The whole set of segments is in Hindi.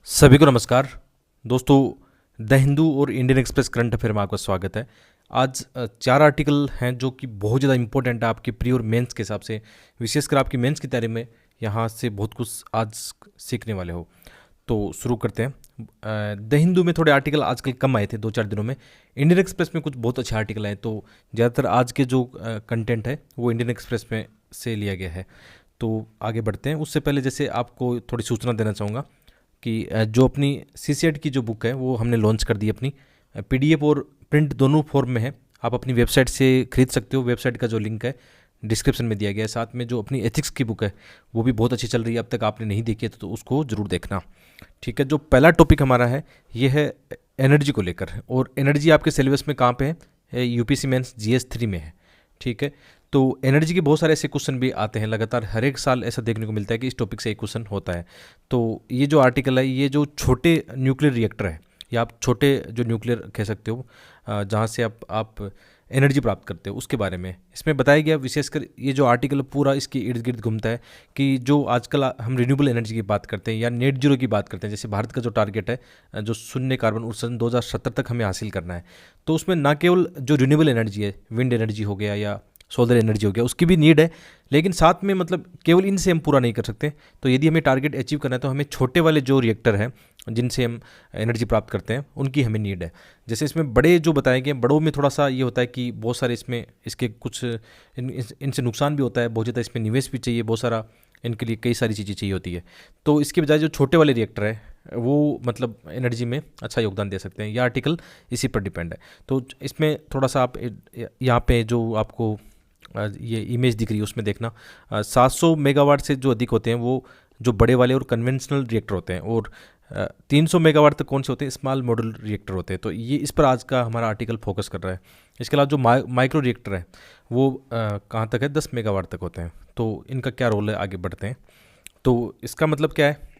सभी को नमस्कार दोस्तों। द हिंदू और इंडियन एक्सप्रेस करंट अफेयर में आपका स्वागत है। आज चार आर्टिकल हैं जो कि बहुत ज़्यादा इंपॉर्टेंट है आपकी प्री और मेंस के हिसाब से, विशेषकर आपकी मेंस की तैयारी में यहाँ से बहुत कुछ आज सीखने वाले हो। तो शुरू करते हैं। द हिंदू में थोड़े आर्टिकल आजकल कम आए थे 2-4 दिनों में। इंडियन एक्सप्रेस में कुछ बहुत अच्छे आर्टिकल आए, तो ज़्यादातर आज के जो कंटेंट है वो इंडियन एक्सप्रेस में से लिया गया है। तो आगे बढ़ते हैं। उससे पहले जैसे आपको थोड़ी सूचना देना चाहूँगा कि जो अपनी सीसीएट की जो बुक है वो हमने लॉन्च कर दी। अपनी पीडीएफ और प्रिंट दोनों फॉर्म में है। आप अपनी वेबसाइट से खरीद सकते हो। वेबसाइट का जो लिंक है डिस्क्रिप्शन में दिया गया है। साथ में जो अपनी एथिक्स की बुक है वो भी बहुत अच्छी चल रही है। अब तक आपने नहीं देखी है तो उसको ज़रूर देखना। ठीक है, जो पहला टॉपिक हमारा है ये है एनर्जी को लेकर। और एनर्जी आपके सिलेबस में कहाँ पे है? यूपीएससी मेंस जीएस 3 में है। ठीक है, तो एनर्जी के बहुत सारे ऐसे क्वेश्चन भी आते हैं लगातार। हर एक साल ऐसा देखने को मिलता है कि इस टॉपिक से एक क्वेश्चन होता है। तो ये जो आर्टिकल है ये जो छोटे न्यूक्लियर रिएक्टर है या आप छोटे जो न्यूक्लियर कह सकते हो जहाँ से आप एनर्जी प्राप्त करते हो उसके बारे में इसमें बताया गया। विशेषकर ये जो आर्टिकल पूरा इसके इर्द गिर्द घूमता है कि जो आजकल हम रिन्यूएबल एनर्जी की बात करते हैं या नेट जीरो की बात करते हैं। जैसे भारत का जो टारगेट है जो शून्य कार्बन उत्सर्जन 2070 तक हमें हासिल करना है, तो उसमें ना केवल जो रिन्यूएबल एनर्जी है, विंड एनर्जी हो गया या सोलर एनर्जी हो गया, उसकी भी नीड है, लेकिन साथ में मतलब केवल इनसे हम पूरा नहीं कर सकते। तो यदि हमें टारगेट अचीव करना है तो हमें छोटे वाले जो रिएक्टर हैं जिनसे हम एनर्जी प्राप्त करते हैं उनकी हमें नीड है। जैसे इसमें बड़े जो बताए गए, बड़ों में थोड़ा सा ये होता है कि बहुत सारे इसमें इसके कुछ इनसे नुकसान भी होता है, बहुत ज़्यादा इसमें निवेश भी चाहिए, बहुत सारा इनके लिए कई सारी चीज़ें चाहिए होती है। तो इसके बजाय जो छोटे वाले रिएक्टर है वो मतलब एनर्जी में अच्छा योगदान दे सकते हैं। यह आर्टिकल इसी पर डिपेंड है। तो इसमें थोड़ा सा आप यहाँ पे जो आपको ये इमेज दिख रही है उसमें देखना 700 मेगावाट से जो अधिक होते हैं वो जो बड़े वाले और कन्वेंशनल रिएक्टर होते हैं, और 300 मेगावाट तक कौन से होते हैं? स्मॉल मॉडल रिएक्टर होते हैं। तो ये इस पर आज का हमारा आर्टिकल फोकस कर रहा है। इसके अलावा जो माइक्रो रिएक्टर है वो कहाँ तक है? 10 मेगावाट तक होते हैं। तो इनका क्या रोल है? आगे बढ़ते हैं। तो इसका मतलब क्या है?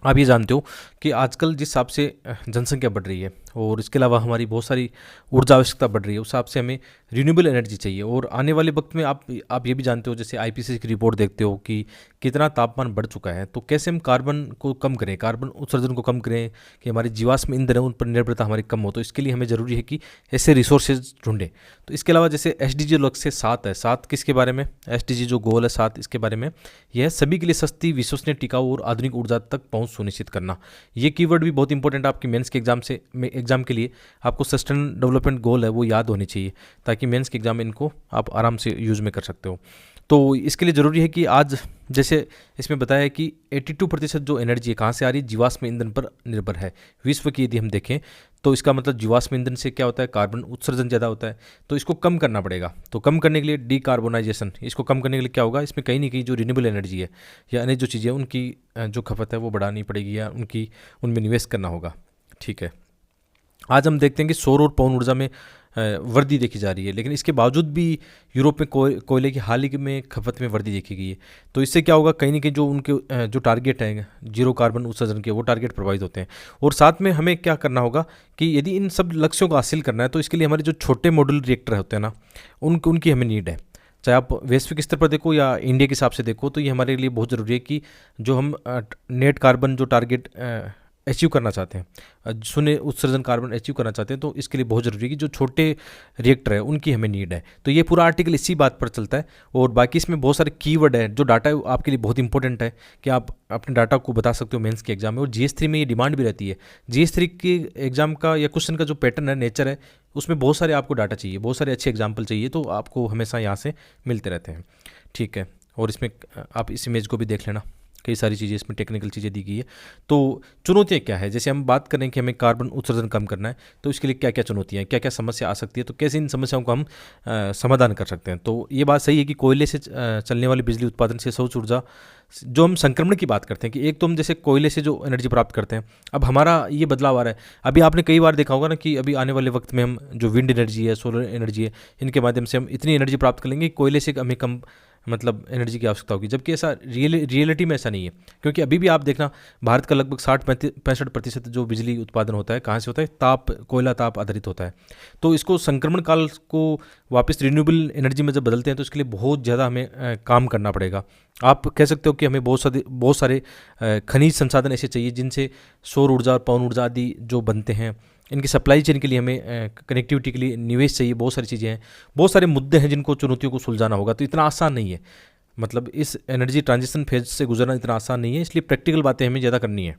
आप ये जानते हो कि आजकल जिस हिसाब से जनसंख्या बढ़ रही है और इसके अलावा हमारी बहुत सारी ऊर्जा आवश्यकता बढ़ रही है, उस हिसाब से हमें रिन्यूएबल एनर्जी चाहिए। और आने वाले वक्त में आप ये भी जानते हो, जैसे आईपीसीसी की रिपोर्ट देखते हो कि कितना तापमान बढ़ चुका है। तो कैसे हम कार्बन को कम करें, कार्बन उत्सर्जन को कम करें कि हमारे जीवाश्म ईंधन है उन पर निर्भरता हमारी कम हो। तो इसके लिए हमें ज़रूरी है कि ऐसे रिसोर्सेज ढूंढें। तो इसके अलावा जैसे एसडीजी लक्ष्य 7 है। 7 किसके बारे में? एसडीजी जो गोल है 7, इसके बारे में यह सभी के लिए सस्ती, विश्वसनीय, टिकाऊ और आधुनिक ऊर्जा तक पहुंच सुनिश्चित करना। ये कीवर्ड भी बहुत इंपॉर्टेंट है आपकी मेंस के एग्जाम के लिए। आपको सस्टेनेबल डेवलपमेंट गोल है वो याद होनी चाहिए ताकि मेंस के एग्जाम में इनको आप आराम से यूज़ में कर सकते हो। तो इसके लिए ज़रूरी है कि आज जैसे इसमें बताया है कि 82% जो एनर्जी है कहाँ से आ रही है? जीवाश्म ईंधन पर निर्भर है विश्व की। यदि हम देखें तो इसका मतलब जीवाश्म ईंधन से क्या होता है? कार्बन उत्सर्जन ज़्यादा होता है। तो इसको कम करना पड़ेगा। तो कम करने के लिए डीकार्बोनाइजेशन, इसको कम करने के लिए क्या होगा? इसमें कहीं ना कहीं जो रिन्यूएबल एनर्जी है या अन्य जो चीज़ें उनकी जो खपत है वो बढ़ानी पड़ेगी या उनमें निवेश करना होगा। ठीक है, आज हम देखते हैं कि सौर और पवन ऊर्जा में वृद्धि देखी जा रही है, लेकिन इसके बावजूद भी यूरोप में कोयले की हाल ही में खपत में वृद्धि देखी गई है। तो इससे क्या होगा? कहीं ना कहीं जो उनके जो टारगेट है जीरो कार्बन उत्सर्जन के, वो टारगेट प्रभावित होते हैं। और साथ में हमें क्या करना होगा कि यदि इन सब लक्ष्यों को हासिल करना है तो इसके लिए हमारे जो छोटे मॉड्यूल रिएक्टर होते हैं ना, उनकी हमें नीड है। चाहे आप वैश्विक स्तर पर देखो या इंडिया के हिसाब से देखो, तो ये हमारे लिए बहुत ज़रूरी है कि जो हम नेट कार्बन जो टारगेट अचीव करना चाहते हैं, शून्य उत्सर्जन कार्बन अचीव करना चाहते हैं, तो इसके लिए बहुत ज़रूरी है कि जो छोटे रिएक्टर है उनकी हमें नीड है। तो ये पूरा आर्टिकल इसी बात पर चलता है। और बाकी इसमें बहुत सारे कीवर्ड है। जो डाटा है आपके लिए बहुत इंपॉर्टेंट है कि आप अपने डाटा को बता सकते हो मेंस के एग्जाम में। और जीएस 3 में ये डिमांड भी रहती है। जीएस 3 के एग्जाम का या क्वेश्चन का जो पैटर्न है, नेचर है, उसमें बहुत सारे आपको डाटा चाहिए, बहुत सारे अच्छे एग्जाम्पल चाहिए, तो आपको हमेशा यहाँ से मिलते रहते हैं। ठीक है, और इसमें आप इस इमेज को भी देख लेना, कई सारी चीज़ें इसमें टेक्निकल चीज़ें दी गई है। तो चुनौतियाँ क्या है? जैसे हम बात करें कि हमें कार्बन उत्सर्जन कम करना है, तो इसके लिए क्या क्या चुनौतियाँ हैं, क्या क्या समस्या आ सकती है, तो कैसे इन समस्याओं को हम समाधान कर सकते हैं। तो ये बात सही है कि कोयले से चलने वाली बिजली उत्पादन से सौर ऊर्जा, जो हम संक्रमण की बात करते हैं कि एक तो हम जैसे कोयले से जो एनर्जी प्राप्त करते हैं, अब हमारा ये बदलाव आ रहा है। अभी आपने कई बार देखा होगा ना कि अभी आने वाले वक्त में हम जो विंड एनर्जी है, सोलर एनर्जी है, इनके माध्यम से हम इतनी एनर्जी प्राप्त कर लेंगे कि कोयले से हमें कम मतलब एनर्जी की आवश्यकता होगी। जबकि ऐसा रियलिटी में ऐसा नहीं है, क्योंकि अभी भी आप देखना भारत का लगभग 60-65% जो बिजली उत्पादन होता है कहाँ से होता है? कोयला ताप आधारित होता है। तो इसको संक्रमण काल को वापस रिन्यूएबल एनर्जी में जब बदलते हैं तो इसके लिए बहुत ज़्यादा हमें काम करना पड़ेगा। आप कह सकते हो कि हमें बहुत सारे खनिज संसाधन ऐसे चाहिए जिनसे सौर ऊर्जा और पवन ऊर्जा आदि जो बनते हैं, इनकी सप्लाई चेन के लिए हमें कनेक्टिविटी के लिए निवेश चाहिए। बहुत सारी चीज़ें हैं, बहुत सारे मुद्दे हैं जिनको चुनौतियों को सुलझाना होगा। तो इतना आसान नहीं है, मतलब इस एनर्जी ट्रांजिशन फेज से गुजरना इतना आसान नहीं है, इसलिए प्रैक्टिकल बातें हमें ज़्यादा करनी है।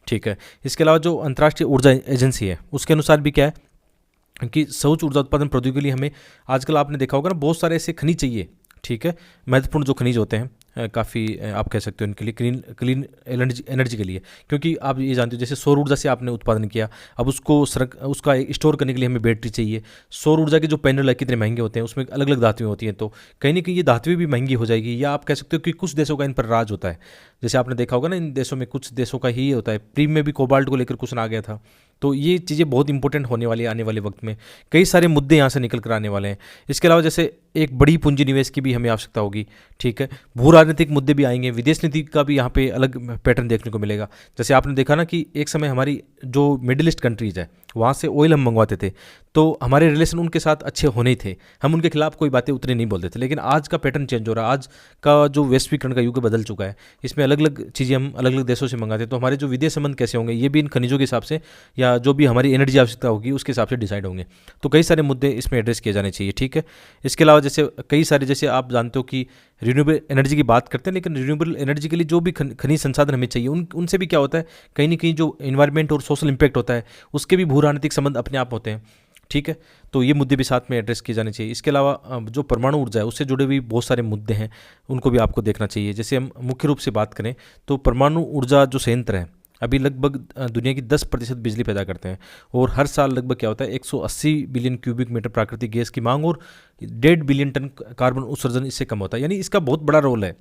ठीक है, इसके अलावा जो अंतर्राष्ट्रीय ऊर्जा एजेंसी है उसके अनुसार भी क्या है कि स्वच्छ ऊर्जा उत्पादन प्रौद्योगिकी के लिए हमें आजकल आपने देखा होगा ना, बहुत सारे ऐसे खनिज चाहिए। ठीक है, महत्वपूर्ण जो खनिज होते हैं काफ़ी आप कह सकते हो इनके लिए क्लीन एनर्जी के लिए, क्योंकि आप ये जानते हो जैसे सौर ऊर्जा से आपने उत्पादन किया, अब उसका स्टोर करने के लिए हमें बैटरी चाहिए। सौर ऊर्जा के जो पैनल है कितने महंगे होते हैं, उसमें अलग अलग धातुएं होती हैं, तो कहीं ना कहीं ये धातुएं भी महंगी हो जाएगी। या आप कह सकते हो कि कुछ देशों का इन पर राज होता है, जैसे आपने देखा होगा ना, इन देशों में कुछ देशों का ही होता है। प्रीम में भी कोबाल्ट को लेकर कुछ आ गया था। तो ये चीज़ें बहुत इंपॉर्टेंट होने वाली है आने वाले वक्त में, कई सारे मुद्दे यहाँ से निकल कर आने वाले हैं। इसके अलावा जैसे एक बड़ी पूंजी निवेश की भी हमें आवश्यकता होगी। ठीक है, भू राजनीतिक मुद्दे भी आएंगे, विदेश नीति का भी यहाँ पे अलग पैटर्न देखने को मिलेगा। जैसे आपने देखा ना कि एक समय हमारी जो मिडिल ईस्ट कंट्रीज है वहाँ से ऑयल हम मंगवाते थे, तो हमारे रिलेशन उनके साथ अच्छे होने ही थे, हम उनके खिलाफ कोई बातें उतनी नहीं बोलते थे। लेकिन आज का पैटर्न चेंज हो रहा है, आज का जो वैश्वीकरण का युग बदल चुका है, इसमें अलग अलग चीज़ें हम अलग अलग देशों से मंगाते हैं। तो हमारे जो विदेश संबंध कैसे होंगे ये भी इन खनिजों के हिसाब से या जो भी हमारी एनर्जी आवश्यकता होगी उसके हिसाब से डिसाइड होंगे। तो कई सारे मुद्दे इसमें एड्रेस किए जाने चाहिए। ठीक है, इसके अलावा जैसे कई सारे, जैसे आप जानते हो कि रिन्यूएबल एनर्जी की बात करते हैं, लेकिन रिन्यूएबल एनर्जी के लिए जो भी खनिज संसाधन हमें चाहिए उनसे भी क्या होता है, कहीं ना कहीं जो इन्वायरमेंट और सोशल इंपैक्ट होता है उसके भी भू राजनीतिक संबंध अपने आप होते हैं। ठीक है, तो ये मुद्दे भी साथ में एड्रेस किए जाने चाहिए। इसके अलावा जो परमाणु ऊर्जा है उससे जुड़े भी बहुत सारे मुद्दे हैं, उनको भी आपको देखना चाहिए। जैसे हम मुख्य रूप से बात करें तो परमाणु ऊर्जा जो संयंत्र है अभी लगभग दुनिया की 10% बिजली पैदा करते हैं, और हर साल लगभग क्या होता है 180 बिलियन क्यूबिक मीटर प्राकृतिक गैस की मांग और 1.5 बिलियन टन कार्बन उत्सर्जन इससे कम होता है। यानी इसका बहुत बड़ा रोल है।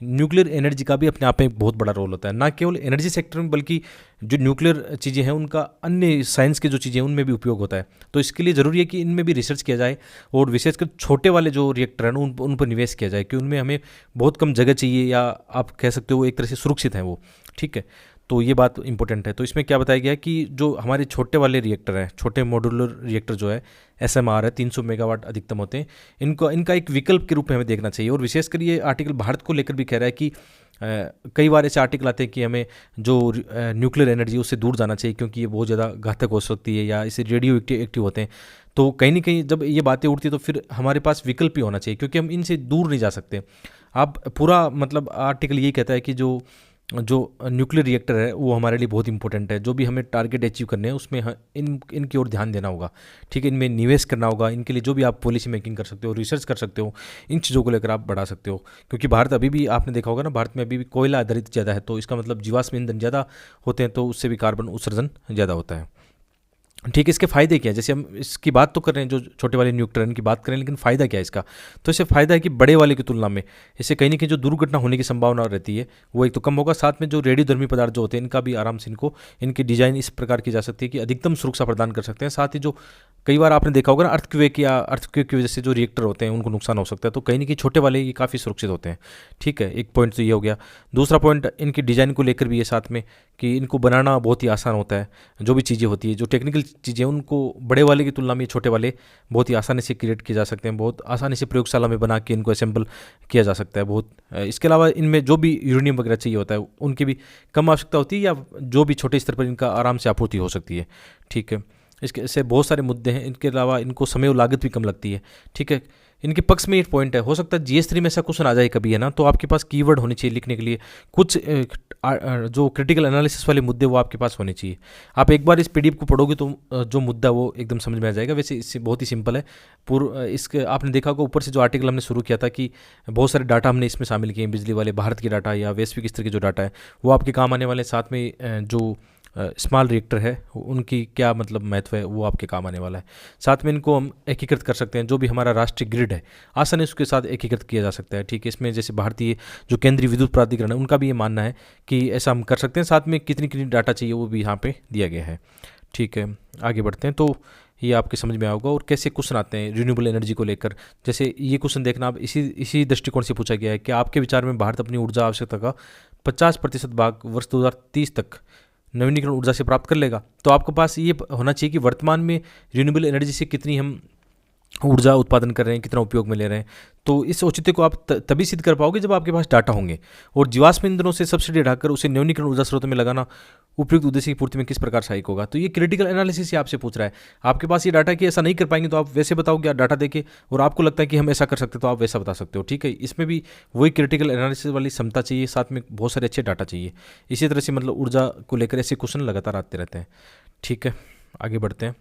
न्यूक्लियर एनर्जी का भी अपने आप में एक बहुत बड़ा रोल होता है, ना केवल एनर्जी सेक्टर में बल्कि जो न्यूक्लियर चीज़ें हैं उनका अन्य साइंस के जो चीज़ें हैं उनमें भी उपयोग होता है। तो इसके लिए ज़रूरी है कि इनमें भी रिसर्च किया जाए, और विशेषकर छोटे वाले जो रिएक्टर हैं उन पर निवेश किया जाए, कि उनमें हमें बहुत कम जगह चाहिए, या आप कह सकते हो एक तरह से सुरक्षित हैं वो। ठीक है, तो ये बात इंपॉर्टेंट है। तो इसमें क्या बताया गया है कि जो हमारे छोटे वाले रिएक्टर हैं, छोटे मॉड्यूलर रिएक्टर जो है SMR है, 300 मेगावाट अधिकतम होते हैं, इनका एक विकल्प के रूप में हमें देखना चाहिए। और विशेषकर ये आर्टिकल भारत को लेकर भी कह रहा है कि कई बार ऐसे आर्टिकल आते हैं कि हमें जो न्यूक्लियर एनर्जी उससे दूर जाना चाहिए, क्योंकि ये बहुत ज़्यादा घातक हो सकती है या इसे रेडियो एक्टिव होते हैं। तो कहीं ना कहीं जब ये बातें उठती है तो फिर हमारे पास विकल्प ही होना चाहिए, क्योंकि हम इनसे दूर नहीं जा सकते। आप पूरा मतलब आर्टिकल ये कहता है कि जो न्यूक्लियर रिएक्टर है वो हमारे लिए बहुत इंपॉर्टेंट है। जो भी हमें टारगेट अचीव करने हैं उसमें इनकी ओर ध्यान देना होगा। ठीक है, इनमें निवेश करना होगा, इनके लिए जो भी आप पॉलिसी मेकिंग कर सकते हो, रिसर्च कर सकते हो, इन चीज़ों को लेकर आप बढ़ा सकते हो। क्योंकि भारत अभी भी आपने देखा होगा ना, भारत में अभी भी कोयला आधारित ज़्यादा है, तो इसका मतलब जीवाश्म ईंधन ज़्यादा होते हैं, तो उससे भी कार्बन उत्सर्जन ज़्यादा होता है। ठीक है, इसके फ़ायदे क्या है? जैसे हम इसकी बात तो कर रहे हैं, जो छोटे वाले न्यूक्लियर की बात करें, लेकिन फ़ायदा क्या है इसका? तो इससे फ़ायदा है कि बड़े वाले की तुलना में इससे कहीं ना कहीं जो दुर्घटना होने की संभावना रहती है वो एक तो कम होगा। साथ में जो रेडियोधर्मी पदार्थ जो होते हैं इनका भी आराम से इनकी डिज़ाइन इस प्रकार की जा सकती है कि अधिकतम सुरक्षा प्रदान कर सकते हैं। साथ ही जो कई बार आपने देखा होगा ना, अर्थक्वेक की वजह से जो रिएक्टर होते हैं उनको नुकसान हो सकता है, तो कहीं ना कहीं छोटे वाले ये काफ़ी सुरक्षित होते हैं। ठीक है, एक पॉइंट तो ये हो गया। दूसरा पॉइंट इनकी डिज़ाइन को लेकर भी है साथ में, कि इनको बनाना बहुत ही आसान होता है। जो भी चीज़ें होती है, जो टेक्निकल चीज़ें, उनको बड़े वाले की तुलना में छोटे वाले बहुत ही आसानी से क्रिएट किए जा सकते हैं, बहुत आसानी से प्रयोगशाला में बना के इनको असेंबल किया जा सकता है बहुत। इसके अलावा इनमें जो भी यूरेनियम वगैरह चाहिए होता है उनकी भी कम आवश्यकता होती है, या जो भी छोटे स्तर पर इनका आराम से आपूर्ति हो सकती है। ठीक है, इसके ऐसे बहुत सारे मुद्दे हैं। इनके अलावा इनको समय और लागत भी कम लगती है। ठीक है, इनके पक्ष में एक पॉइंट है, हो सकता है GS3 में ऐसा क्वेश्चन आ जाए कभी, है ना, तो आपके पास कीवर्ड होने चाहिए लिखने के लिए, कुछ जो क्रिटिकल एनालिसिस वाले मुद्दे वो आपके पास होने चाहिए। आप एक बार इस PDF को पढ़ोगे तो जो मुद्दा वो एकदम समझ में आ जाएगा। वैसे इससे बहुत ही सिंपल है। इसके आपने देखा होगा ऊपर से जो आर्टिकल हमने शुरू किया था कि बहुत सारे डाटा हमने इसमें शामिल किए हैं, बिजली वाले भारत के डाटा या वैश्विक स्तर के जो डाटा है वो आपके काम आने वाले। साथ में जो स्मॉल रिएक्टर है उनकी क्या मतलब महत्व है वो आपके काम आने वाला है। साथ में इनको हम एकीकृत कर सकते हैं, जो भी हमारा राष्ट्रीय ग्रिड है आसानी उसके साथ एकीकृत किया जा सकता है। ठीक है, इसमें जैसे भारतीय जो केंद्रीय विद्युत प्राधिकरण है उनका भी ये मानना है कि ऐसा हम कर सकते हैं। साथ में कितनी कितनी डाटा चाहिए वो भी यहाँ पे दिया गया है। ठीक है, आगे बढ़ते हैं। तो ये आपके समझ में आएगा। और कैसे क्वेश्चन आते हैं रिन्यूएबल एनर्जी को लेकर, जैसे ये क्वेश्चन देखना, अब इसी दृष्टिकोण से पूछा गया है कि आपके विचार में भारत अपनी ऊर्जा आवश्यकता का 50% भाग वर्ष 2030 तक नवीनीकरण ऊर्जा से प्राप्त कर लेगा। तो आपके पास ये होना चाहिए कि वर्तमान में रिन्यूएबल एनर्जी से कितनी हम ऊर्जा उत्पादन कर रहे हैं, कितना उपयोग में ले रहे हैं। तो इस औचित्य को आप तभी सिद्ध कर पाओगे जब आपके पास डाटा होंगे। और जीवाश्म ईंधनों से सब्सिडी हटाकर उसे नवीनीकरण ऊर्जा स्रोतों में लगाना उपयुक्त उद्देश्य की पूर्ति में किस प्रकार सहायक होगा। तो ये क्रिटिकल एनालिसिस ही आपसे पूछ रहा है। आपके पास ये डाटा कि ऐसा नहीं कर पाएंगे तो आप वैसे बताओगे डाटा देके, और आपको लगता है कि हम ऐसा कर सकते तो आप वैसा बता सकते हो। ठीक है, इसमें भी वही क्रिटिकल एनालिसिस वाली क्षमता चाहिए, साथ में बहुत सारे अच्छे डाटा चाहिए। इसी तरह से मतलब ऊर्जा को लेकर ऐसे क्वेश्चन लगातार आते रहते हैं। ठीक है, आगे बढ़ते हैं।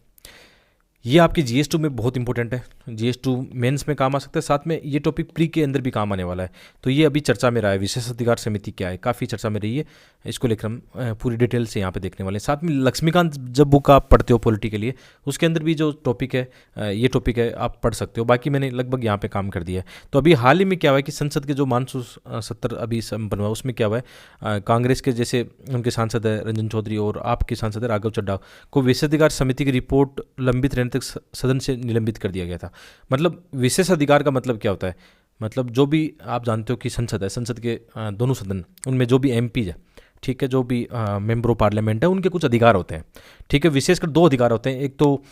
ये आपकी GS2 में बहुत इंपॉर्टेंट है, GS2 मेंस में काम आ सकता है, साथ में ये टॉपिक प्री के अंदर भी काम आने वाला है। तो ये अभी चर्चा में रहा है, विशेषाधिकार समिति क्या है, काफ़ी चर्चा में रही है। इसको लेकर हम पूरी डिटेल से यहाँ पे देखने वाले हैं। साथ में लक्ष्मीकांत जब बुक आप पढ़ते हो पॉलिटी के लिए, उसके अंदर भी जो टॉपिक है ये टॉपिक है, आप पढ़ सकते हो। बाकी मैंने लगभग यहाँ पे काम कर दिया है। तो अभी हाल ही में क्या हुआ है कि संसद के जो मानसून सत्र अभी संपन्न हुआ, उसमें क्या हुआ है, कांग्रेस के जैसे उनके सांसद है रंजन चौधरी और आपके सांसद है राघव चड्ढा को विशेषाधिकार समिति की रिपोर्ट लंबित रहने तक सदन से निलंबित कर दिया गया था। मतलब विशेष अधिकार का मतलब क्या होता है, मतलब जो भी आप जानते हो कि संसद है, संसद के दोनों सदन, उनमें जो भी MP है, ठीक है, जो भी मेंबर ऑफ पार्लियामेंट है, उनके कुछ अधिकार होते हैं। ठीक है, विशेषकर 2 अधिकार होते हैं, एक तो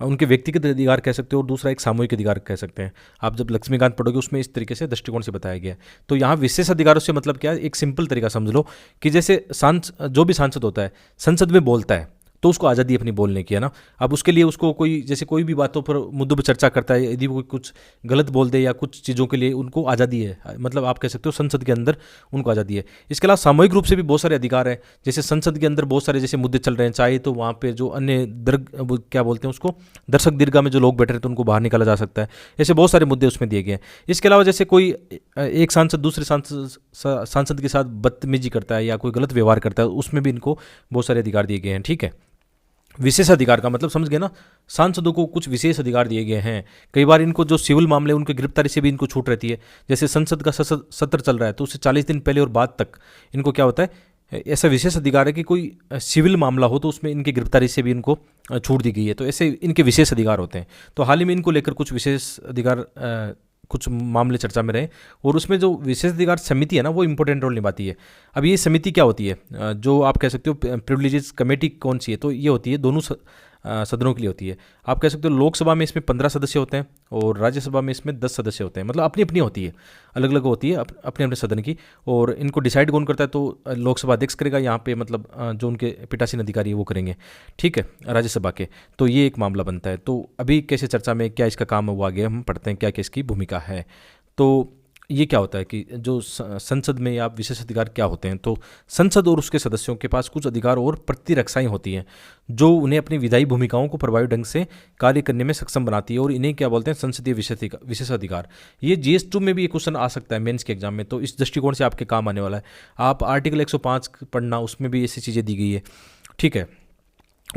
उनके व्यक्तिगत अधिकार कह सकते हो और दूसरा एक सामूहिक अधिकार कह सकते हैं। आप जब लक्ष्मीकांत पढ़ोगे उसमें इस तरीके से दृष्टिकोण से बताया गया है। तो यहाँ विशेष अधिकारों से मतलब क्या है, एक सिंपल तरीका समझ लो कि जैसे जो भी सांसद होता है संसद में बोलता है तो उसको आज़ादी अपनी बोलने की है ना। अब उसके लिए उसको कोई जैसे कोई भी बातों पर मुद्दों पर चर्चा करता है, यदि वो कुछ गलत बोल दे या कुछ चीज़ों के लिए उनको आज़ादी है, मतलब आप कह सकते हो संसद के अंदर उनको आज़ादी है। इसके अलावा सामूहिक रूप से भी बहुत सारे अधिकार हैं, जैसे संसद के अंदर बहुत सारे जैसे मुद्दे चल रहे हैं, चाहे तो वहाँ पे जो अन्य क्या बोलते हैं उसको, दर्शक दीर्घा में जो लोग बैठे रहे तो उनको बाहर निकाला जा सकता है। ऐसे बहुत सारे मुद्दे उसमें दिए गए हैं। इसके अलावा जैसे कोई एक सांसद दूसरे सांसद के साथ बदतमीजी करता है या कोई गलत व्यवहार करता है, उसमें भी इनको बहुत सारे अधिकार दिए गए हैं। ठीक है, विशेष अधिकार का मतलब समझ गए ना, सांसदों को कुछ विशेष अधिकार दिए गए हैं। कई बार इनको जो सिविल मामले उनकी गिरफ्तारी से भी इनको छूट रहती है। जैसे संसद का सत्र चल रहा है तो उससे 40 दिन पहले और बाद तक इनको क्या होता है, ऐसा विशेष अधिकार है कि कोई सिविल मामला हो तो उसमें इनकी गिरफ्तारी से भी इनको छूट दी गई है। तो ऐसे इनके विशेष अधिकार होते हैं। तो हाल ही में इनको लेकर कुछ विशेष अधिकार कुछ मामले चर्चा में रहे, और उसमें जो विशेष अधिकार समिति है ना वो इंपॉर्टेंट रोल निभाती है। अब ये समिति क्या होती है, जो आप कह सकते हो प्रिविलेजेस कमेटी कौन सी है, तो ये होती है दोनों सदनों के लिए होती है। आप कह सकते हो लोकसभा में इसमें 15 सदस्य होते हैं और राज्यसभा में इसमें 10 सदस्य होते हैं। मतलब अपनी अपनी होती है, अलग अलग होती है अपने अपने सदन की। और इनको डिसाइड कौन करता है, तो लोकसभा अध्यक्ष करेगा, यहाँ पे मतलब जो उनके पीठासीन अधिकारी है वो करेंगे। ठीक है, राज्यसभा के। तो ये एक मामला बनता है। तो अभी कैसे चर्चा में क्या इसका काम हुआ, आगे हम पढ़ते हैं क्या क्या इसकी भूमिका है। तो ये क्या होता है कि जो संसद में या विशेष अधिकार क्या होते हैं, तो संसद और उसके सदस्यों के पास कुछ अधिकार और प्रतिरक्षाएं होती हैं जो उन्हें अपनी विधायी भूमिकाओं को प्रभावी ढंग से कार्य करने में सक्षम बनाती है, और इन्हें क्या बोलते हैं, संसदीय विशेष अधिकार। ये GS2 में भी ये क्वेश्चन आ सकता है मेंस के एग्जाम में, तो इस दृष्टिकोण से आपके काम आने वाला है। आप आर्टिकल 105 पढ़ना, उसमें भी ऐसी चीज़ें दी गई है। ठीक है,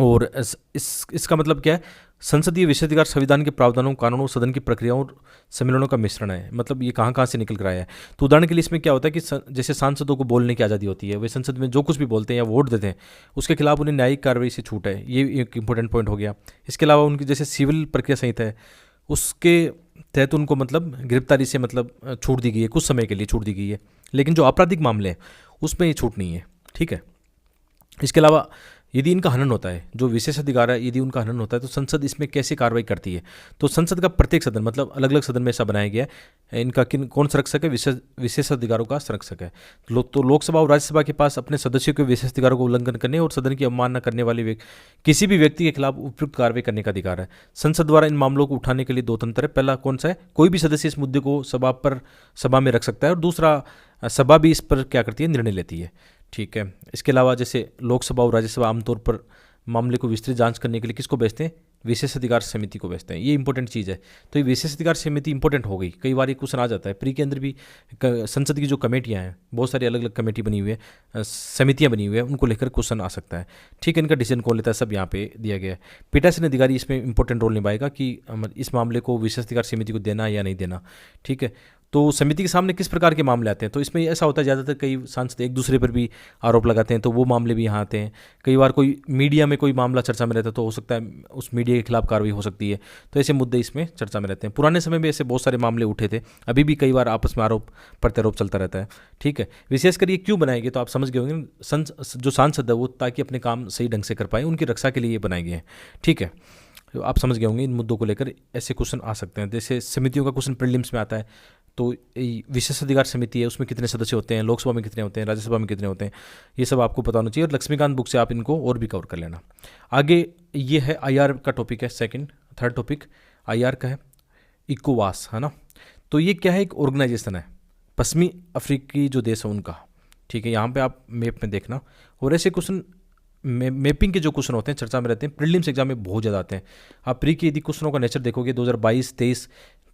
और इसका मतलब क्या है, संसदीय विशेषाधिकार संविधान के प्रावधानों, कानूनों, सदन की प्रक्रियाओं और सम्मेलनों का मिश्रण है। मतलब ये कहाँ कहाँ से निकल कर आया है। तो उदाहरण के लिए इसमें क्या होता है कि जैसे सांसदों को बोलने की आज़ादी होती है, वे संसद में जो कुछ भी बोलते हैं या वोट देते हैं उसके खिलाफ उन्हें न्यायिक कार्रवाई से छूट है। ये एक इंपॉर्टेंट पॉइंट हो गया। इसके अलावा उनकी जैसे सिविल प्रक्रिया संहिता है, उसके तहत उनको मतलब गिरफ्तारी से मतलब छूट दी गई है, कुछ समय के लिए छूट दी गई है। लेकिन जो आपराधिक मामले हैं उसमें ये छूट नहीं है। ठीक है, इसके अलावा यदि इनका हनन होता है, जो विशेष अधिकार है, यदि उनका हनन होता है तो संसद इसमें कैसे कार्रवाई करती है। तो संसद का प्रत्येक सदन, मतलब अलग अलग सदन में ऐसा बनाया गया है, इनका कौन संरक्षक है, विशेष अधिकारों का संरक्षक है। तो लोकसभा और राज्यसभा के पास अपने सदस्यों के विशेष अधिकारों को उल्लंघन करने और सदन की अवमानना करने वाले किसी भी व्यक्ति के खिलाफ उपयुक्त कार्रवाई करने का अधिकार है। संसद द्वारा इन मामलों को उठाने के लिए 2 तंत्र है। पहला कौन सा है, कोई भी सदस्य इस मुद्दे को सभा में रख सकता है, और दूसरा सभा भी इस पर क्या करती है, निर्णय लेती है। ठीक है, इसके अलावा जैसे लोकसभा और राज्यसभा आमतौर पर मामले को विस्तृत जांच करने के लिए किसको भेजते हैं, विशेष अधिकार समिति को भेजते हैं। ये इंपॉर्टेंट चीज़ है। तो ये विशेष अधिकार समिति इंपॉर्टेंट हो गई। कई बार ये क्वेश्चन आ जाता है प्री के अंदर भी। संसद की जो कमेटियां हैं, बहुत सारी अलग अलग कमेटी बनी हुई है, समितियां बनी हुई है, उनको लेकर क्वेश्चन आ सकता है। ठीक है, इनका डिसीजन कौन लेता है सब यहाँ पे दिया गया है। पीठासीन अधिकारी इसमें इंपॉर्टेंट रोल निभाएगा कि इस मामले को विशेष अधिकार समिति को देना या नहीं देना। ठीक है, तो समिति के सामने किस प्रकार के मामले आते हैं, तो इसमें ऐसा होता है ज़्यादातर कई सांसद एक दूसरे पर भी आरोप लगाते हैं, तो वो मामले भी यहाँ आते हैं। कई बार कोई मीडिया में कोई मामला चर्चा में रहता है तो हो सकता है उस मीडिया के खिलाफ कार्रवाई हो सकती है। तो ऐसे मुद्दे इसमें चर्चा में रहते हैं। पुराने समय में ऐसे बहुत सारे मामले उठे थे, अभी भी कई बार आपस में आरोप प्रत्यारोप चलता रहता है। ठीक है, विशेषकर ये क्यों बनाए गए, तो आप समझ गए होंगे, जो सांसद है वो ताकि अपने काम सही ढंग से कर पाए, उनकी रक्षा के लिए ये बनाए गए हैं। ठीक है, आप समझ गए होंगे इन मुद्दों को लेकर ऐसे क्वेश्चन आ सकते हैं। जैसे समितियों का क्वेश्चन प्रीलिम्स में आता है, तो विशेषाधिकार समिति है, उसमें कितने सदस्य होते हैं, लोकसभा में कितने होते हैं, राज्यसभा में कितने होते हैं, ये सब आपको पता होना चाहिए। और लक्ष्मीकांत बुक से आप इनको और भी कवर कर लेना। आगे ये है आईआर का टॉपिक है, थर्ड टॉपिक आईआर का है, इकोवास, है ना। तो ये क्या है, एक ऑर्गेनाइजेशन है पश्चिमी अफ्रीकी जो देश है उनका, ठीक है। यहाँ पे आप मैप में देखना। और ऐसे क्वेश्चन मैपिंग के जो क्वेश्चन होते हैं चर्चा में रहते हैं, प्रीलिम्स एग्जाम में बहुत ज़्यादा आते हैं। आप प्री के यदि क्वेश्चनों का नेचर देखोगे 2022-23,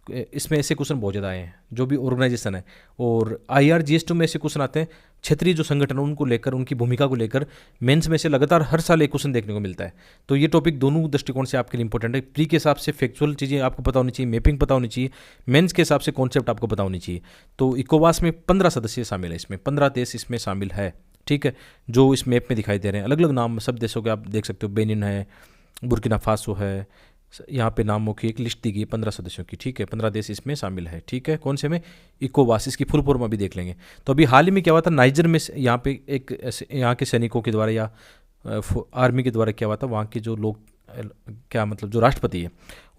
इसमें ऐसे क्वेश्चन बहुत ज़्यादा आए हैं जो भी ऑर्गेनाइजेशन है। और IRGS2 में ऐसे क्वेश्चन आते हैं क्षेत्रीय जो संगठन है उनको लेकर, उनकी भूमिका को लेकर। मेंस में से लगातार हर साल एक क्वेश्चन देखने को मिलता है। तो ये टॉपिक दोनों दृष्टिकोण से आपके लिए इंपॉर्टेंट है। प्री के हिसाब से फैक्चुअल चीज़ें आपको पता होनी चाहिए, मैपिंग पता होनी चाहिए, मेंस के हिसाब से कॉन्सेप्ट आपको पता होनी चाहिए। तो इकोवास में 15 सदस्य शामिल है, इसमें 15 देश इसमें शामिल है, ठीक है, जो इस मैप में दिखाई दे रहे हैं। अलग अलग नाम सब देशों के आप देख सकते हो, बेनिन है, बुर्किना फासो है, यहाँ पे नामों की एक लिस्ट दी गई है 15 सदस्यों की, ठीक है। 15 देश इसमें शामिल है, ठीक है। कौन से में, इकोवास, इसकी फुल फॉर्म अभी देख लेंगे। तो अभी हाल ही में क्या हुआ था, नाइजर में यहाँ पे एक यहाँ के सैनिकों के द्वारा या आर्मी के द्वारा क्या हुआ था, वहाँ के जो लोग क्या मतलब जो राष्ट्रपति है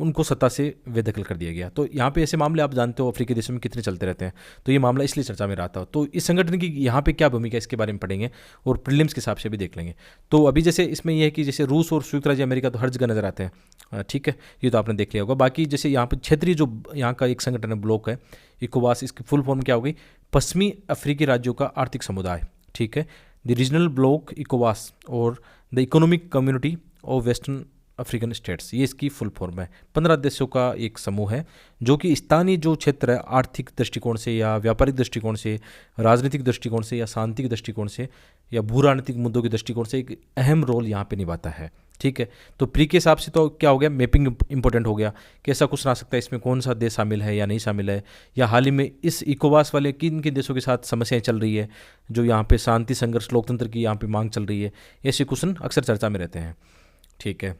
उनको सत्ता से बेदखल कर दिया गया। तो यहाँ पे ऐसे मामले आप जानते हो अफ्रीकी देशों में कितने चलते रहते हैं। तो ये मामला इसलिए चर्चा में रहा था। तो इस संगठन की यहाँ पे क्या भूमिका है इसके बारे में पढ़ेंगे और प्रीलिम्स के हिसाब से भी देख लेंगे। तो अभी जैसे इसमें यह है कि जैसे रूस और संयुक्त राज्य अमेरिका तो हर जगह नजर आते हैं, ठीक है, ये तो आपने देख लिया होगा। बाकी जैसे यहाँ पे क्षेत्रीय जो यहाँ का एक संगठन है, ब्लॉक है इकोवास, इसकी फुल फॉर्म क्या हो गई, पश्चिमी अफ्रीकी राज्यों का आर्थिक समुदाय, ठीक है। द रीजनल ब्लॉक इकोवास और the economic community of western African states, ये इसकी फुल फॉर्म है। 15 देशों का एक समूह है जो कि स्थानीय जो क्षेत्र है आर्थिक दृष्टिकोण से या व्यापारिक दृष्टिकोण से, राजनीतिक दृष्टिकोण से या शांति के दृष्टिकोण से या भू राजनीतिक मुद्दों के दृष्टिकोण से एक अहम रोल यहाँ पे निभाता है, ठीक है। तो प्री के हिसाब से तो क्या हो गया, मैपिंग इंपॉर्टेंट हो गया कि ऐसा कुछ ना सकता है इसमें कौन सा देश शामिल है या नहीं शामिल है, या हाल ही में इस इकोवास वाले किन किन देशों के साथ समस्याएं चल रही है, जो यहाँ पे शांति संघर्ष लोकतंत्र की यहाँ पे मांग चल रही है। ऐसे क्वेश्चन अक्सर चर्चा में रहते हैं, ठीक है।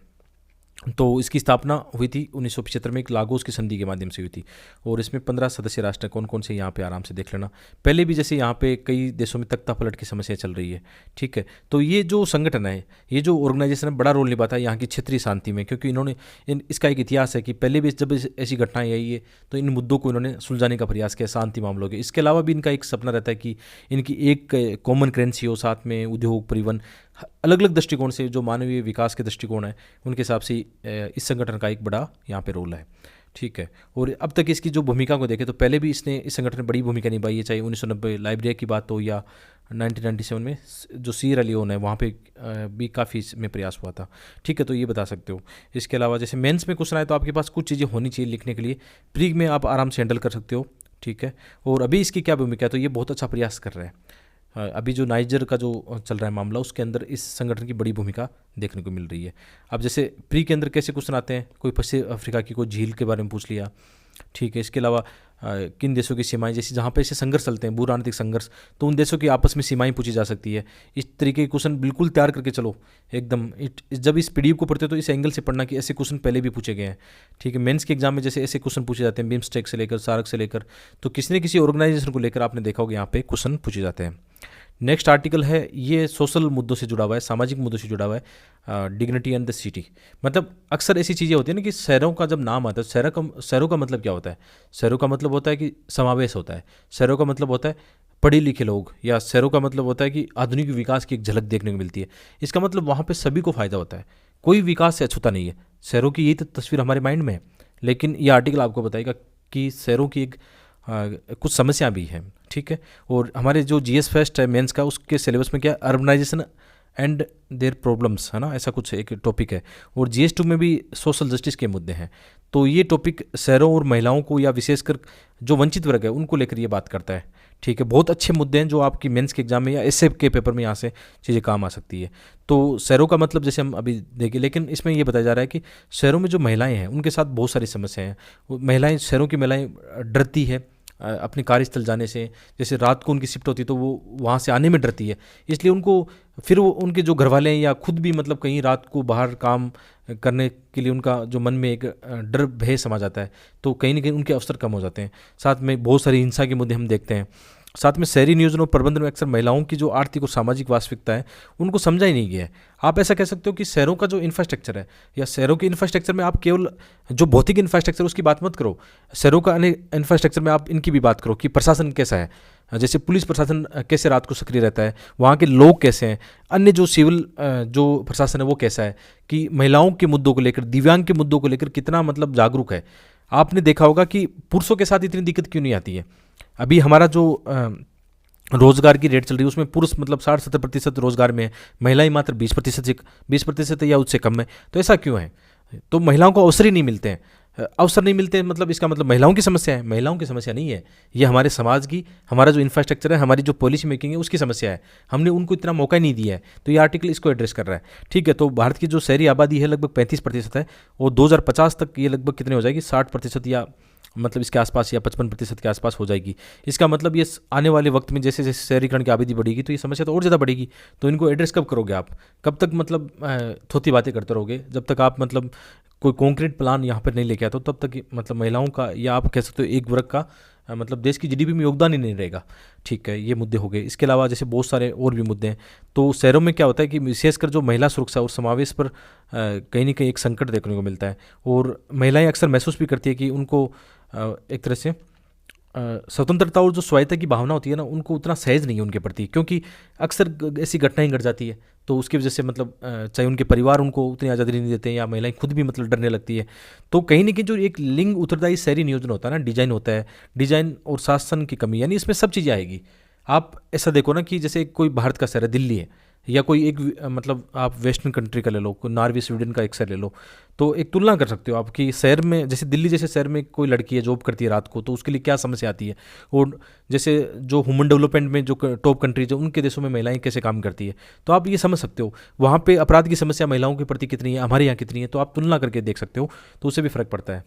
तो इसकी स्थापना हुई थी 1975 में, एक लागोस की संधि के माध्यम से हुई थी। और इसमें 15 सदस्य राष्ट्र हैं, कौन कौन से यहाँ पे आराम से देख लेना। पहले भी जैसे यहाँ पे कई देशों में तख्ता पलट की समस्या चल रही है, ठीक है। तो ये जो संगठन है, ये जो ऑर्गेनाइजेशन है, बड़ा रोल निभाता है यहाँ की क्षेत्रीय शांति में, क्योंकि इन्होंने इसका एक इतिहास है कि पहले भी जब ऐसी घटनाएं आई है तो इन मुद्दों को इन्होंने सुलझाने का प्रयास किया, शांति मामलों के। इसके अलावा भी इनका एक सपना रहता है कि इनकी एक कॉमन करेंसी हो, साथ में उद्योग, परिवहन, अलग अलग दृष्टिकोण से जो मानवीय विकास के दृष्टिकोण है उनके हिसाब से इस संगठन का एक बड़ा यहाँ पे रोल है, ठीक है। और अब तक इसकी जो भूमिका को देखें तो पहले भी इसने इस संगठन में बड़ी भूमिका निभाई है, चाहे 1990 लाइब्रेरिया की बात हो या 1997 में जो सीरा लियोन है वहाँ पे भी काफ़ी इसमें प्रयास हुआ था, ठीक है। तो ये बता सकते हो। इसके अलावा जैसे मेंस में क्वेश्चन आए तो आपके पास कुछ चीज़ें होनी चाहिए लिखने के लिए, प्री में आप आराम से हैंडल कर सकते हो, ठीक है। और अभी इसकी क्या भूमिका है, तो ये बहुत अच्छा प्रयास कर रहे हैं। अभी जो नाइजर का जो चल रहा है मामला, उसके अंदर इस संगठन की बड़ी भूमिका देखने को मिल रही है। अब जैसे प्री के अंदर कैसे क्वेश्चन आते हैं, कोई पश्चिम अफ्रीका की कोई झील के बारे में पूछ लिया, ठीक है। इसके अलावा किन देशों की सीमाएं, जैसे जहाँ पे ऐसे संघर्ष चलते हैं, भू राजनीतिक संघर्ष, तो उन देशों की आपस में सीमाएं पूछी जा सकती है। इस तरीके के क्वेश्चन बिल्कुल तैयार करके चलो एकदम। जब इस PDF को पढ़ते हो तो इस एंगल से पढ़ना कि ऐसे क्वेश्चन पहले भी पूछे गए हैं, ठीक है। मेंस के एग्जाम में जैसे ऐसे क्वेश्चन पूछे जाते हैं, बिम्स्टेक से लेकर, सार्क से लेकर, तो किसी न किसी ऑर्गेनाइजेशन को लेकर आपने देखा होगा यहाँ पे क्वेश्चन पूछे जाते हैं। नेक्स्ट आर्टिकल है, ये सोशल मुद्दों से जुड़ा हुआ है, सामाजिक मुद्दों से जुड़ा हुआ है, डिग्निटी एंड द सिटी। मतलब अक्सर ऐसी चीज़ें होती हैं ना कि शहरों का जब नाम आता है, शहरों का मतलब क्या होता है, शहरों का मतलब होता है कि समावेश होता है, शहरों का मतलब होता है पढ़े लिखे लोग, या शहरों का मतलब होता है कि आधुनिक विकास की एक झलक देखने को मिलती है। इसका मतलब वहाँ पर सभी को फ़ायदा होता है, कोई विकास से अछूता नहीं है। शहरों की यही तो तस्वीर हमारे माइंड में है। लेकिन ये आर्टिकल आपको बताएगा कि शहरों की एक कुछ समस्या भी है, ठीक है। और हमारे जो GS फेस्ट है मेंस का, उसके सिलेबस में क्या, अर्बनाइजेशन एंड देयर प्रॉब्लम्स, है ना, ऐसा कुछ एक टॉपिक है। और GS2 में भी सोशल जस्टिस के मुद्दे हैं। तो ये टॉपिक शहरों और महिलाओं को या विशेषकर जो वंचित वर्ग है उनको लेकर ये बात करता है, ठीक है। बहुत अच्छे मुद्दे हैं जो आपकी मेंस के एग्जाम में या एसए के पेपर में यहाँ से चीज़ें काम आ सकती है। तो शहरों का मतलब जैसे हम अभी देखें, लेकिन इसमें ये बताया जा रहा है कि शहरों में जो महिलाएं हैं उनके साथ बहुत सारी समस्याएं हैं। महिलाएं, शहरों की महिलाएं डरती है अपने कार्यस्थल जाने से। जैसे रात को उनकी शिफ्ट होती है तो वो वहाँ से आने में डरती है, इसलिए उनको फिर वो उनके जो घर वाले हैं या खुद भी मतलब कहीं रात को बाहर काम करने के लिए उनका जो मन में एक डर भय समा जाता है, तो कहीं ना कहीं उनके अवसर कम हो जाते हैं। साथ में बहुत सारी हिंसा के मुद्दे हम देखते हैं। साथ में शहरी नियोजन और प्रबंधन में अक्सर महिलाओं की जो आर्थिक और सामाजिक वास्तविकता है उनको समझा ही नहीं गया है। आप ऐसा कह सकते हो कि शहरों का जो इंफ्रास्ट्रक्चर है या शहरों के इंफ्रास्ट्रक्चर में आप केवल जो भौतिक इंफ्रास्ट्रक्चर उसकी बात मत करो, शहरों का अन्य इंफ्रास्ट्रक्चर में आप इनकी भी बात करो कि प्रशासन कैसा है, जैसे पुलिस प्रशासन कैसे रात को सक्रिय रहता है, वहाँ के लोग कैसे हैं, अन्य जो सिविल जो प्रशासन है वो कैसा है, कि महिलाओं के मुद्दों को लेकर, दिव्यांग के मुद्दों को लेकर कितना मतलब जागरूक है। आपने देखा होगा कि पुरुषों के साथ इतनी दिक्कत क्यों नहीं आती है। अभी हमारा जो रोजगार की रेट चल रही है उसमें पुरुष मतलब 60-70% रोजगार में है, महिलाएं मात्र 20% या उससे कम है। तो ऐसा क्यों है? तो महिलाओं को अवसर ही नहीं मिलते हैं। अवसर नहीं मिलते हैं मतलब इसका मतलब महिलाओं की समस्या है? महिलाओं की समस्या नहीं है, ये हमारे समाज की, हमारा जो इंफ्रास्ट्रक्चर है, हमारी जो पॉलिसी मेकिंग है उसकी समस्या है। हमने उनको इतना मौका ही नहीं दिया है। तो ये आर्टिकल इसको एड्रेस कर रहा है। ठीक है, तो भारत की जो शहरी आबादी है लगभग 35% है और 2050 तक ये लगभग कितने हो जाएगी, 60% या मतलब इसके आसपास या 55% के आसपास हो जाएगी। इसका मतलब ये आने वाले वक्त में जैसे जैसे शहरीकरण की आबादी बढ़ेगी तो ये समस्या तो और ज़्यादा बढ़ेगी। तो इनको एड्रेस कब करोगे आप? कब तक मतलब थोती बातें करते रहोगे? जब तक आप मतलब कोई कॉन्क्रीट प्लान यहाँ पर नहीं लेके आते हो तब तक मतलब महिलाओं का या आप कह सकते हो एक वर्ग का मतलब देश की जीडीपी में योगदान ही नहीं रहेगा। ठीक है, ये मुद्दे हो गए। इसके अलावा जैसे बहुत सारे और भी मुद्दे हैं। तो शहरों में क्या होता है कि विशेषकर जो महिला सुरक्षा और समावेश पर कहीं ना कहीं एक संकट देखने को मिलता है और महिलाएं अक्सर महसूस भी करती है कि उनको एक तरह से स्वतंत्रता और जो स्वायत्ता की भावना होती है ना, उनको उतना सहज नहीं है उनके प्रति, क्योंकि अक्सर ऐसी घटनाएं घट जाती है। तो उसकी वजह से मतलब चाहे उनके परिवार उनको उतनी आज़ादी नहीं देते हैं या महिलाएं खुद भी मतलब डरने लगती है। तो कहीं ना कहीं जो एक लिंग उत्तरदायी शहरी नियोजन होता है ना, डिजाइन होता है, डिजाइन और शासन की कमी, यानी इसमें सब चीज़ें आएगी। आप ऐसा देखो ना कि जैसे कोई भारत का शहर है दिल्ली है, या कोई एक मतलब आप वेस्टर्न कंट्री का ले लो, कोई नॉर्वे स्वीडन का एक शहर ले लो, तो एक तुलना कर सकते हो आप कि शहर में जैसे दिल्ली जैसे शहर में कोई लड़की है जॉब करती है रात को, तो उसके लिए क्या समस्या आती है। और जैसे जो ह्यूमन डेवलपमेंट में जो टॉप कंट्रीज है उनके देशों में महिलाएं कैसे काम करती है, तो आप ये समझ सकते हो वहाँ पे अपराध की समस्या महिलाओं के प्रति कितनी है, हमारे यहाँ कितनी है। तो आप तुलना करके देख सकते हो, तो उससे भी फर्क पड़ता है।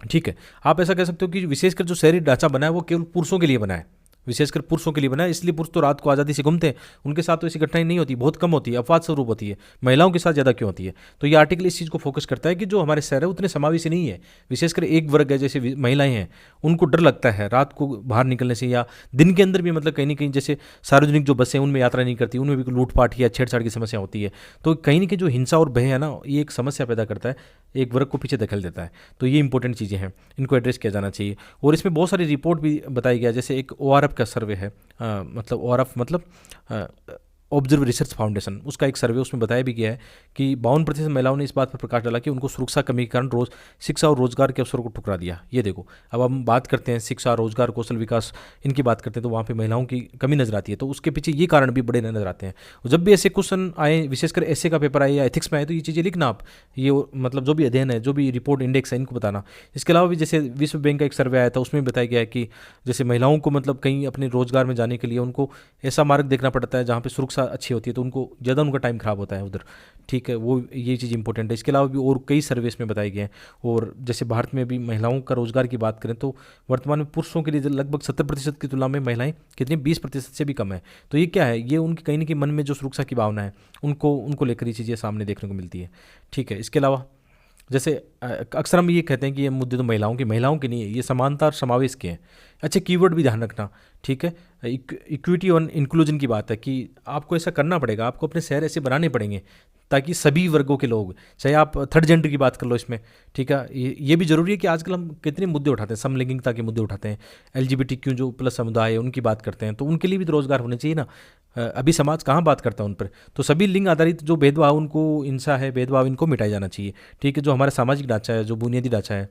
ठीक है, आप ऐसा कह सकते हो कि विशेषकर जो शहरी ढांचा बना है वो केवल पुरुषों के लिए बना है, विशेषकर पुरुषों के लिए बना है, इसलिए पुरुष तो रात को आज़ादी से घूमते हैं, उनके साथ तो ऐसी घटनाएं नहीं होती, बहुत कम होती है, अपवाद स्वरूप होती है। महिलाओं के साथ ज़्यादा क्यों होती है? तो ये आर्टिकल इस चीज़ को फोकस करता है कि जो हमारे शहर है उतने समावेशी नहीं है। विशेषकर एक वर्ग है जैसे महिलाएं हैं, उनको डर लगता है रात को बाहर निकलने से, या दिन के अंदर भी मतलब कहीं ना कहीं जैसे सार्वजनिक जो बसें उनमें यात्रा नहीं करती, उनमें भी लूटपाट या छेड़छाड़ की समस्या होती है। तो कहीं ना कहीं जो हिंसा और भय है ना, ये एक समस्या पैदा करता है, एक वर्ग को पीछे धकेल देता है। तो ये इंपॉर्टेंट चीज़ें हैं, इनको एड्रेस किया जाना चाहिए। और इसमें बहुत सारी रिपोर्ट भी बताई गया, जैसे एक ORF का सर्वे है, मतलब ORF मतलब ऑब्जर्व रिसर्च फाउंडेशन, उसका एक सर्वे, उसमें बताया भी गया है कि 52% महिलाओं ने इस बात पर प्रकाश डाला कि उनको सुरक्षा कमी के कारण रोज शिक्षा और रोजगार के अवसरों को ठुकरा दिया। ये देखो, अब हम बात करते हैं शिक्षा, रोजगार, कौशल विकास, इनकी बात करते हैं तो वहाँ पे महिलाओं की कमी नजर आती है। तो उसके पीछे ये कारण भी बड़े नजर आते हैं। और जब भी ऐसे क्वेश्चन आए, विशेषकर ऐसे का पेपर आए या एथिक्स में आए, तो ये चीज़ें लिखना आप, ये मतलब जो भी अध्ययन है, जो भी रिपोर्ट इंडेक्स है, इनको बताना। इसके अलावा भी जैसे विश्व बैंक का एक सर्वे आया था, उसमें बताया गया है कि जैसे महिलाओं को मतलब कहीं अपने रोजगार में जाने के लिए उनको ऐसा मार्ग देखना पड़ता है जहाँ पे सुरक्षा अच्छी होती है, तो उनको ज़्यादा उनका टाइम खराब होता है उधर। ठीक है, वो ये चीज़ इंपॉर्टेंट है। इसके अलावा भी और कई सर्विस में बताए गए हैं। और जैसे भारत में भी महिलाओं का रोजगार की बात करें तो वर्तमान में पुरुषों के लिए लगभग 70% की तुलना में महिलाएं कितनी 20% से भी कम है। तो ये क्या है, ये उनके कहीं ना कहीं मन में जो सुरक्षा की भावना है उनको लेकर ये चीज़ें सामने देखने को मिलती है। ठीक है, इसके अलावा जैसे अक्सर हम ये कहते हैं कि ये मुद्दे तो महिलाओं के नहीं है, ये समानता और समावेश के हैं। अच्छा, कीवर्ड भी ध्यान रखना। ठीक है, इक्विटी और इंक्लूजन की बात है कि आपको ऐसा करना पड़ेगा, आपको अपने शहर ऐसे बनाने पड़ेंगे ताकि सभी वर्गों के लोग, चाहे आप थर्ड जेंडर की बात कर लो इसमें। ठीक है, ये भी जरूरी है कि आजकल हम कितने मुद्दे उठाते हैं, समलैंगिकता के मुद्दे उठाते हैं, LGBTQ जो प्लस समुदाय है उनकी बात करते हैं, तो उनके लिए भी तो रोजगार होने चाहिए ना। अभी समाज कहाँ बात करता है उन पर। तो सभी लिंग आधारित जो भेदभाव, उनको हिंसा है, भेदभाव, इनको मिटाया जाना चाहिए। ठीक है, जो हमारा सामाजिक ढांचा है, जो बुनियादी ढांचा है,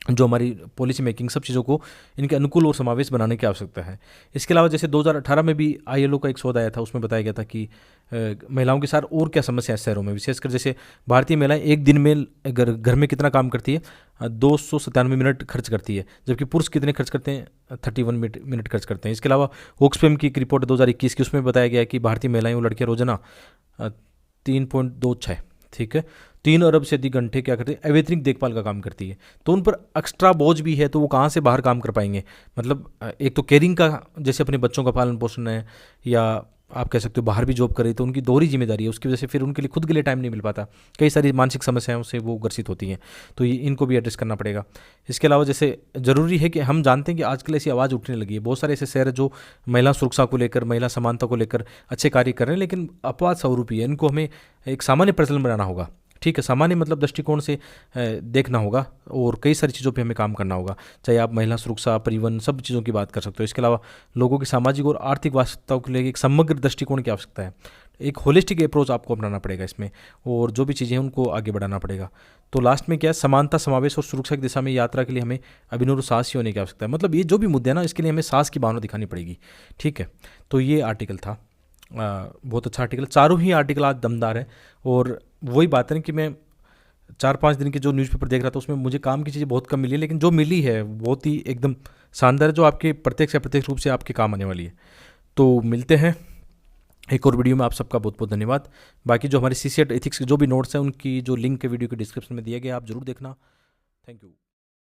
जो हमारी पॉलिसी मेकिंग, सब चीज़ों को इनके अनुकूल और समावेश बनाने की आवश्यकता है। इसके अलावा जैसे 2018 में भी ILO का एक शोध आया था, उसमें बताया गया था कि महिलाओं के साथ और क्या समस्या है शहरों में। विशेषकर जैसे भारतीय महिलाएं एक दिन में घर में कितना काम करती है, 297 मिनट खर्च करती है, जबकि पुरुष कितने खर्च करते हैं, 31 मिनट खर्च करते हैं। इसके अलावा ऑक्सफैम की एक रिपोर्ट 2021 की, उसमें बताया गया है कि भारतीय महिलाएं और लड़कियां रोजाना 3.26, ठीक है, 3 अरब से अधिक घंटे क्या करते हैं, अवैतनिक देखभाल का काम करती है। तो उन पर एक्स्ट्रा बोझ भी है, तो वो कहाँ से बाहर काम कर पाएंगे। मतलब एक तो केयरिंग का, जैसे अपने बच्चों का पालन पोषण है, या आप कह सकते हो बाहर भी जॉब कर रही, तो उनकी दोहरी जिम्मेदारी है, उसकी वजह से फिर उनके लिए खुद के लिए टाइम नहीं मिल पाता, कई सारी मानसिक समस्याओं से वो ग्रसित होती हैं। तो ये इनको भी एड्रेस करना पड़ेगा। इसके अलावा जैसे ज़रूरी है कि हम जानते हैं कि आजकल ऐसी आवाज़ उठने लगी है, बहुत सारे ऐसे शहर हैं जो महिला सुरक्षा को लेकर, महिला समानता को लेकर अच्छे कार्य कर रहे हैं, लेकिन अपवाद स्वरूप ही है। इनको हमें एक सामान्य प्रचलन बनाना होगा, ठीक है, सामान्य मतलब दृष्टिकोण से देखना होगा, और कई सारी चीज़ों पे हमें काम करना होगा। चाहे आप महिला सुरक्षा, परिवहन, सब चीज़ों की बात कर सकते हो। इसके अलावा लोगों की सामाजिक और आर्थिक वास्तविकताओं के लिए एक समग्र दृष्टिकोण की आवश्यकता है, एक होलिस्टिक अप्रोच आपको अपनाना पड़ेगा इसमें, और जो भी चीज़ें हैं उनको आगे बढ़ाना पड़ेगा। तो लास्ट में क्या है, समानता, समावेश और सुरक्षा की दिशा में यात्रा के लिए हमें अभिनव साहसी होने की आवश्यकता है। मतलब ये जो भी मुद्दे हैं ना, इसके लिए हमें साहस की भावना दिखानी पड़ेगी, ठीक है। तो ये आर्टिकल था, बहुत अच्छा आर्टिकल, चारों ही आर्टिकल आज दमदार है। और वही बात है ना कि मैं 4-5 दिन के जो न्यूज़पेपर देख रहा था उसमें मुझे काम की चीज़ें बहुत कम मिली है, लेकिन जो मिली है बहुत ही एकदम शानदार है, जो आपके प्रत्यक्ष या प्रत्यक्ष रूप से आपके काम आने वाली है। तो मिलते हैं एक और वीडियो में। आप सबका बहुत बहुत धन्यवाद। बाकी जो हमारे सीसीएट एथिक्स के जो भी नोट्स हैं उनकी जो लिंक है वीडियो के डिस्क्रिप्शन में दिया गया, आप जरूर देखना। Thank you.